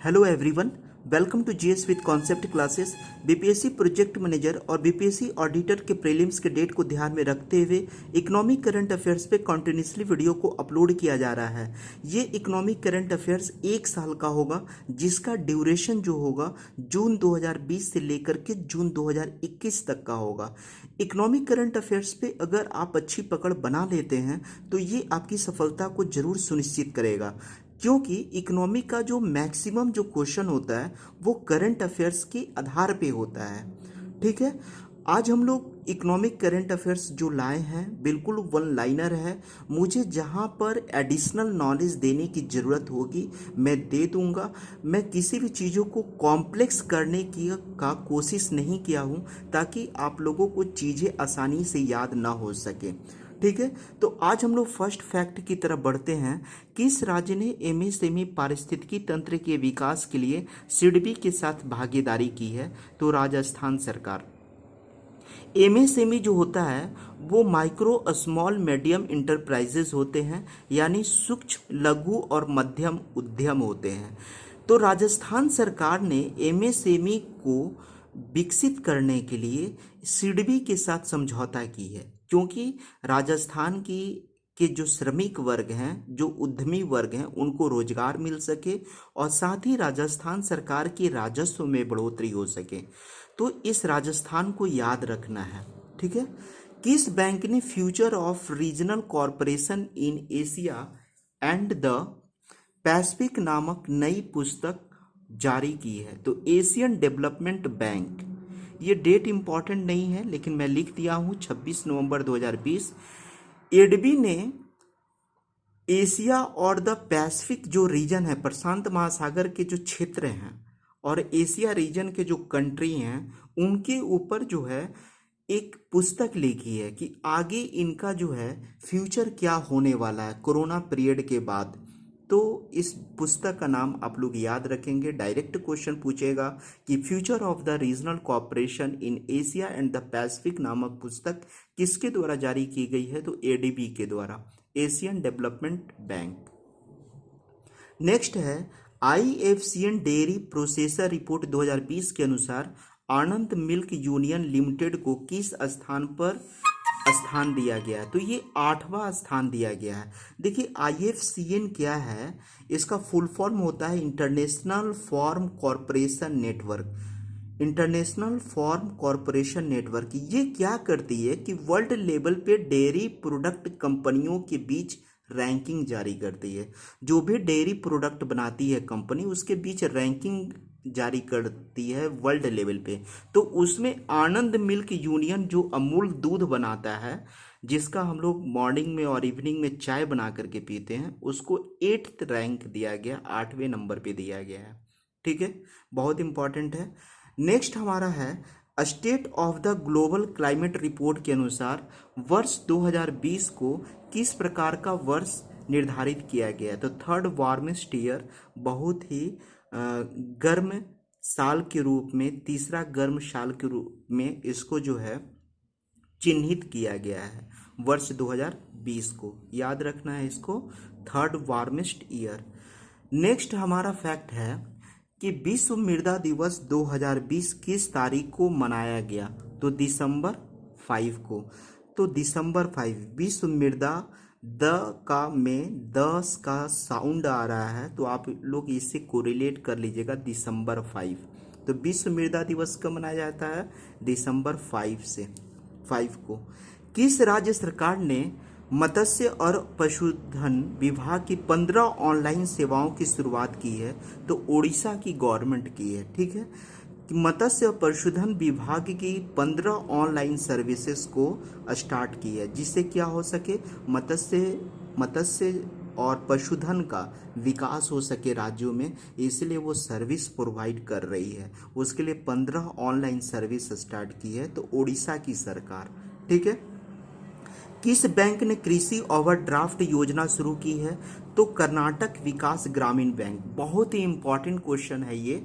Hello everyone, welcome to GS with concept classes. BPSC project manager और BPSC auditor के prelims के date को ध्यान में रखते हुए इकोनॉमिक करंट अफेयर्स पे कॉन्टिन्यूसली वीडियो को अपलोड किया जा रहा है। ये इकोनॉमिक करंट अफेयर्स 1 साल का होगा, जिसका ड्यूरेशन जो होगा जून 2020 से लेकर के जून 2021 तक का होगा। इकोनॉमिक करंट अफेयर्स पे अगर आप अच्छी पकड़ बना लेते हैं तो ये आपकी सफलता को जरूर सुनिश्चित करेगा, क्योंकि इकोनॉमी का जो मैक्सिमम जो क्वेश्चन होता है वो करंट अफेयर्स के आधार पे होता है। ठीक है, आज हम लोग इकोनॉमिक करंट अफेयर्स जो लाए हैं बिल्कुल वन लाइनर है। मुझे जहाँ पर एडिशनल नॉलेज देने की ज़रूरत होगी मैं दे दूँगा। मैं किसी भी चीज़ों को कॉम्प्लेक्स करने की का कोशिश नहीं किया हूँ ताकि आप लोगों को चीज़ें आसानी से याद ना हो सके। ठीक है, तो आज हम लोग फर्स्ट फैक्ट की तरफ बढ़ते हैं। किस राज्य ने एमएसएमई पारिस्थितिकी तंत्र के विकास के लिए सिडबी के साथ भागीदारी की है? तो राजस्थान सरकार। एमएसएमई जो होता है वो माइक्रो स्मॉल मीडियम इंटरप्राइजेज होते हैं, यानी सूक्ष्म लघु और मध्यम उद्यम होते हैं। तो राजस्थान सरकार ने एमएसएमई को विकसित करने के लिए सिडबी के साथ समझौता की है, क्योंकि राजस्थान की के जो श्रमिक वर्ग हैं, जो उद्यमी वर्ग हैं, उनको रोजगार मिल सके और साथ ही राजस्थान सरकार के राजस्व में बढ़ोतरी हो सके। तो इस राजस्थान को याद रखना है। ठीक है, किस बैंक ने future of regional corporation in Asia and the Pacific नामक नई पुस्तक जारी की है? तो एशियन डेवलपमेंट बैंक। ये डेट इंपॉर्टेंट नहीं है लेकिन मैं लिख दिया हूँ 26 नवंबर 2020। एडबी ने एशिया और द पैसिफिक जो रीजन है, प्रशांत महासागर के जो क्षेत्र हैं और एशिया रीजन के जो कंट्री हैं, उनके ऊपर जो है एक पुस्तक लिखी है कि आगे इनका जो है फ्यूचर क्या होने वाला है कोरोना पीरियड के बाद। तो इस पुस्तक का नाम आप लोग याद रखेंगे। डायरेक्ट क्वेश्चन पूछेगा कि future of the regional cooperation in Asia and the Pacific नामक पुस्तक किसके द्वारा जारी की गई है? तो एडीबी के द्वारा, एशियन डेवलपमेंट बैंक। नेक्स्ट है आईएफसीएन डेयरी प्रोसेसर रिपोर्ट 2020 के अनुसार आनंद मिल्क यूनियन लिमिटेड को किस स्थान पर स्थान दिया गया है? तो ये 8वां स्थान दिया गया है। देखिए आईएफसीएन क्या है, इसका फुल फॉर्म होता है international farm corporation network. International farm corporation network ये क्या करती है कि वर्ल्ड लेवल पे डेयरी प्रोडक्ट कंपनियों के बीच रैंकिंग जारी करती है। जो भी डेयरी प्रोडक्ट बनाती है कंपनी, उसके बीच रैंकिंग जारी करती है वर्ल्ड लेवल पे। तो उसमें आनंद मिल्क यूनियन जो अमूल दूध बनाता है, जिसका हम लोग मॉर्निंग में और इवनिंग में चाय बना करके पीते हैं, उसको 8th रैंक दिया गया, 8वें नंबर पे दिया गया है। ठीक है, बहुत इंपॉर्टेंट है। नेक्स्ट हमारा है state of the global climate report के अनुसार वर्ष 2020 को किस प्रकार का वर्ष निर्धारित किया गया? तो थर्ड वार्मेस्ट ईयर, बहुत ही गर्म साल के रूप में, तीसरा गर्म साल के रूप में इसको जो है चिन्हित किया गया है वर्ष 2020 को। याद रखना है इसको, थर्ड वार्मेस्ट ईयर। नेक्स्ट हमारा फैक्ट है कि विश्व मृदा दिवस 2020 किस तारीख को मनाया गया? तो दिसंबर 5 को। तो दिसंबर 5 विश्व मृदा, द का में 10 का साउंड आ रहा है, तो आप लोग इससे कोरिलेट कर लीजिएगा दिसंबर 5। तो विश्व मृदा दिवस कब मनाया जाता है? दिसंबर 5 को। किस राज्य सरकार ने मत्स्य और पशुधन विभाग की 15 ऑनलाइन सेवाओं की शुरुआत की है? तो उड़ीसा की गवर्नमेंट की है। ठीक है, मत्स्य और पशुधन विभाग की 15 ऑनलाइन सर्विसेज को स्टार्ट की है, जिससे क्या हो सके, मत्स्य और पशुधन का विकास हो सके राज्यों में, इसलिए वो सर्विस प्रोवाइड कर रही है। उसके लिए 15 ऑनलाइन सर्विस स्टार्ट की है, तो उड़ीसा की सरकार। ठीक है, किस बैंक ने कृषि ओवरड्राफ्ट योजना शुरू की है? तो कर्नाटक विकास ग्रामीण बैंक। बहुत ही इंपॉर्टेंट क्वेश्चन है ये,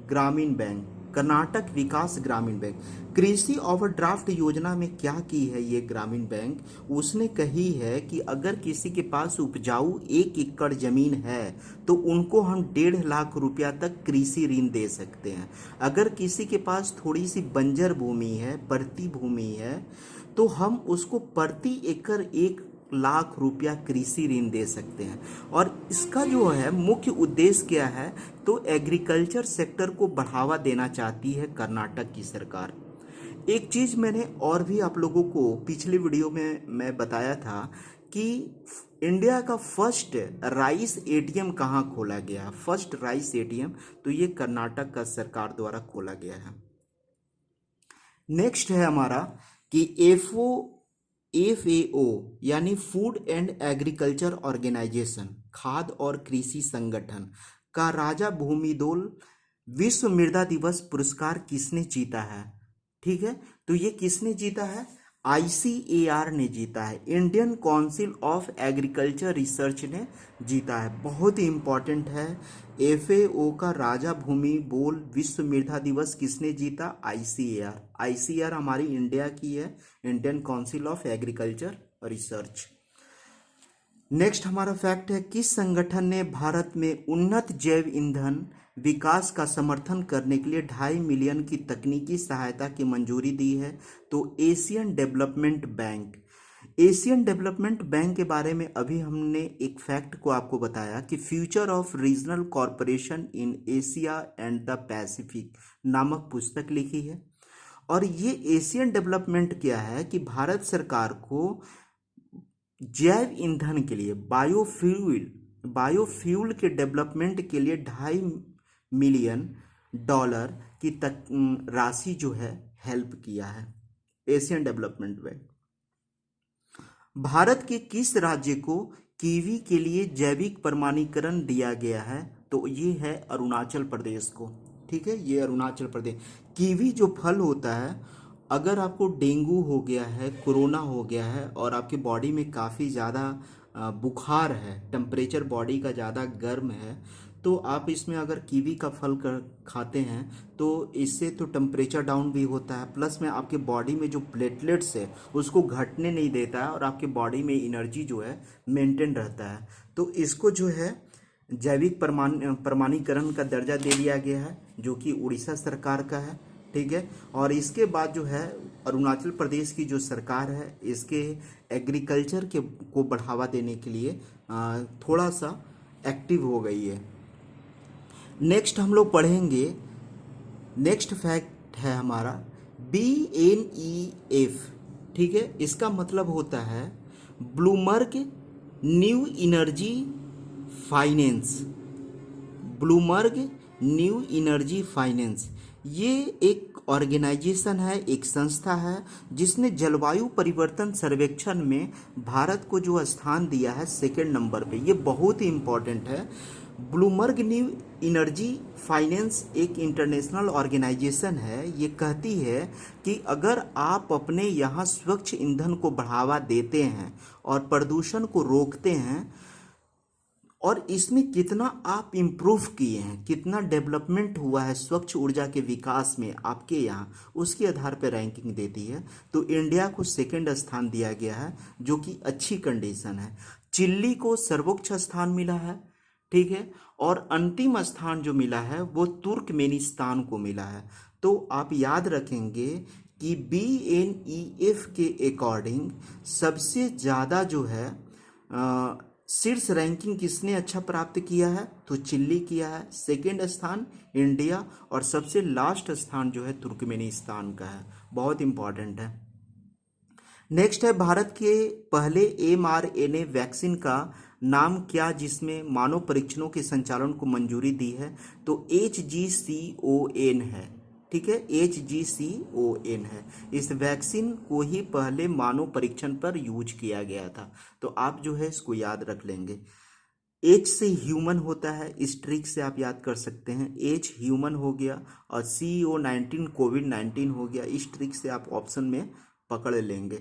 ग्रामीण बैंक। कर्नाटक विकास ग्रामीण बैंक। कृषि ओवरड्राफ्ट योजना में क्या की है ये ग्रामीण बैंक, उसने कही है कि अगर किसी के पास उपजाऊ 1 एकड़ जमीन है तो उनको हम 1.5 लाख रुपया तक कृषि ऋण दे सकते हैं। अगर किसी के पास थोड़ी सी बंजर भूमि है, परती भूमि है, तो हम उसको प्रति एकड़ 1 लाख रुपया कृषि ऋण दे सकते हैं। और इसका जो है मुख्य उद्देश्य क्या है, तो एग्रीकल्चर सेक्टर को बढ़ावा देना चाहती है कर्नाटक की सरकार। एक चीज मैंने और भी आप लोगों को पिछले वीडियो में मैं बताया था कि इंडिया का फर्स्ट राइस एटीएम कहाँ खोला गया। फर्स्ट राइस एटीएम तो ये कर्नाटक का सरकार द्वारा खोला गया है। नेक्स्ट है हमारा कि एफएओ यानी फूड एंड एग्रीकल्चर ऑर्गेनाइजेशन, खाद्य और कृषि संगठन का राजा भूमिदोल विश्व मृदा दिवस पुरस्कार किसने जीता है। ठीक है, तो ये किसने जीता है, आईसीएआर ने जीता है, Indian council of agriculture research ने जीता है। बहुत ही इंपॉर्टेंट है। एफएओ का राजा भूमि बोल विश्व मृदा दिवस किसने जीता, आईसीएआर। आईसीएआर हमारी इंडिया की है, Indian council of agriculture research. Next हमारा फैक्ट है, किस संगठन ने भारत में उन्नत जैव ईंधन विकास का समर्थन करने के लिए 2.5 मिलियन की तकनीकी सहायता की मंजूरी दी है, तो Asian development bank. Asian development bank के बारे में अभी हमने एक फैक्ट को आपको बताया कि future of regional corporation in Asia and the Pacific नामक पुस्तक लिखी है। और ये एशियन डेवलपमेंट क्या है कि भारत सरकार को जैव ईंधन के लिए बायोफ्यूल के डेवलपमेंट के लिए 2.5 मिलियन डॉलर की तक राशि जो है हेल्प किया है एशियन डेवलपमेंट बैंक। भारत के किस राज्य को कीवी के लिए जैविक प्रमाणीकरण दिया गया है, तो ये है अरुणाचल प्रदेश को। ठीक है, ये अरुणाचल प्रदेश। कीवी जो फल होता है, अगर आपको डेंगू हो गया है, कोरोना हो गया है और आपके बॉडी में काफ़ी ज़्यादा बुखार है, टेम्परेचर बॉडी का ज़्यादा गर्म है, तो आप इसमें अगर कीवी का फल खाते हैं तो इससे तो टेम्परेचर डाउन भी होता है, प्लस में आपके बॉडी में जो प्लेटलेट्स है उसको घटने नहीं देता है और आपके बॉडी में एनर्जी जो है मेंटेन रहता है। तो इसको जो है जैविक प्रमाणीकरण का दर्जा दे दिया गया है, जो कि उड़ीसा सरकार का है। ठीक है, और इसके बाद जो है अरुणाचल प्रदेश की जो सरकार है, इसके एग्रीकल्चर के को बढ़ावा देने के लिए थोड़ा सा एक्टिव हो गई है। नेक्स्ट हम लोग पढ़ेंगे, नेक्स्ट फैक्ट है हमारा BNEF। ठीक है, इसका मतलब होता है Bloomberg new energy finance. Bloomberg new energy finance ये एक ऑर्गेनाइजेशन है, एक संस्था है जिसने जलवायु परिवर्तन सर्वेक्षण में भारत को जो स्थान दिया है 2nd नंबर पे। ये बहुत ही इम्पोर्टेंट है। ब्लूमबर्ग न्यू इनर्जी फाइनेंस एक इंटरनेशनल ऑर्गेनाइजेशन है। ये कहती है कि अगर आप अपने यहाँ स्वच्छ ईंधन को बढ़ावा देते हैं और प्रदूषण को रोकते हैं और इसमें कितना आप इम्प्रूव किए हैं, कितना डेवलपमेंट हुआ है स्वच्छ ऊर्जा के विकास में आपके यहाँ, उसके आधार पर रैंकिंग देती है। तो इंडिया को 2nd स्थान दिया गया है, जो कि अच्छी कंडीशन है। चिली को सर्वोच्च स्थान मिला है। ठीक है, और अंतिम स्थान जो मिला है वो तुर्कमेनिस्तान को मिला है। तो आप याद रखेंगे कि BNEF के अकॉर्डिंग सबसे ज़्यादा जो है शीर्ष रैंकिंग किसने अच्छा प्राप्त किया है, तो चिल्ली किया है। 2nd स्थान इंडिया और सबसे लास्ट स्थान जो है तुर्कमेनिस्तान का है। बहुत इंपॉर्टेंट है। नेक्स्ट है, भारत के पहले mRNA वैक्सीन का नाम क्या जिसमें मानव परीक्षणों के संचालन को मंजूरी दी है, तो HGCON है। ठीक है, HGCON है। इस वैक्सीन को ही पहले मानव परीक्षण पर यूज किया गया था, तो आप जो है इसको याद रख लेंगे। H से ह्यूमन होता है, इस ट्रिक से आप याद कर सकते हैं। H ह्यूमन हो गया और CO19 कोविड-19 हो गया। इस ट्रिक से आप ऑप्शन में पकड़ लेंगे।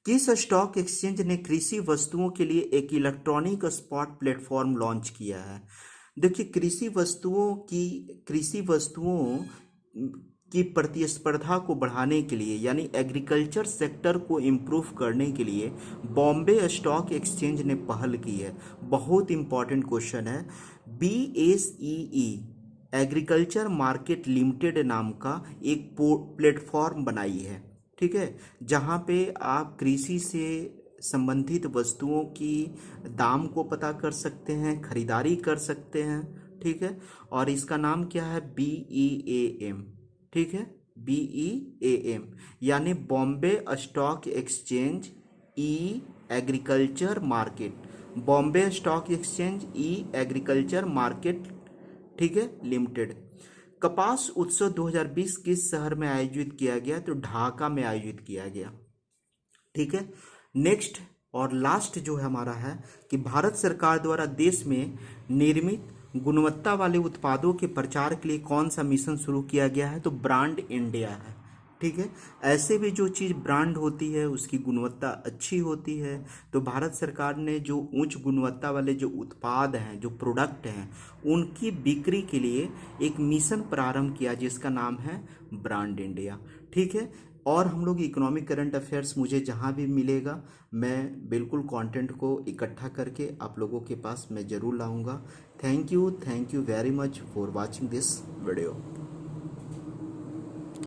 किस स्टॉक एक्सचेंज ने कृषि वस्तुओं के लिए एक इलेक्ट्रॉनिक स्पॉट प्लेटफॉर्म लॉन्च किया है। देखिए, कृषि वस्तुओं की प्रतिस्पर्धा को बढ़ाने के लिए यानी एग्रीकल्चर सेक्टर को इम्प्रूव करने के लिए बॉम्बे स्टॉक एक्सचेंज ने पहल की है। बहुत इंपॉर्टेंट क्वेश्चन है। BSEE एग्रीकल्चर मार्केट लिमिटेड नाम का एक प्लेटफॉर्म बनाई है, ठीक है, जहाँ पे आप कृषि से संबंधित वस्तुओं की दाम को पता कर सकते हैं, खरीदारी कर सकते हैं, ठीक है। और इसका नाम क्या है? BEAM, ठीक है, BEAM यानी Bombay stock exchange E agriculture market, Bombay stock exchange E agriculture market, ठीक है, लिमिटेड। कपास उत्सव 2020 किस शहर में आयोजित किया गया? तो ढाका में आयोजित किया गया, ठीक है। नेक्स्ट और लास्ट जो है हमारा है कि भारत सरकार द्वारा देश में निर्मित गुणवत्ता वाले उत्पादों के प्रचार के लिए कौन सा मिशन शुरू किया गया है? तो ब्रांड इंडिया है, ठीक है। ऐसे भी जो चीज़ ब्रांड होती है उसकी गुणवत्ता अच्छी होती है, तो भारत सरकार ने जो उच्च गुणवत्ता वाले जो उत्पाद हैं, जो प्रोडक्ट हैं, उनकी बिक्री के लिए एक मिशन प्रारंभ किया जिसका नाम है ब्रांड इंडिया, ठीक है। और हम लोग इकोनॉमिक करंट अफेयर्स मुझे जहाँ भी मिलेगा मैं बिल्कुल कंटेंट को इकट्ठा करके आप लोगों के पास मैं ज़रूर लाऊंगा। Thank you very much for watching this video.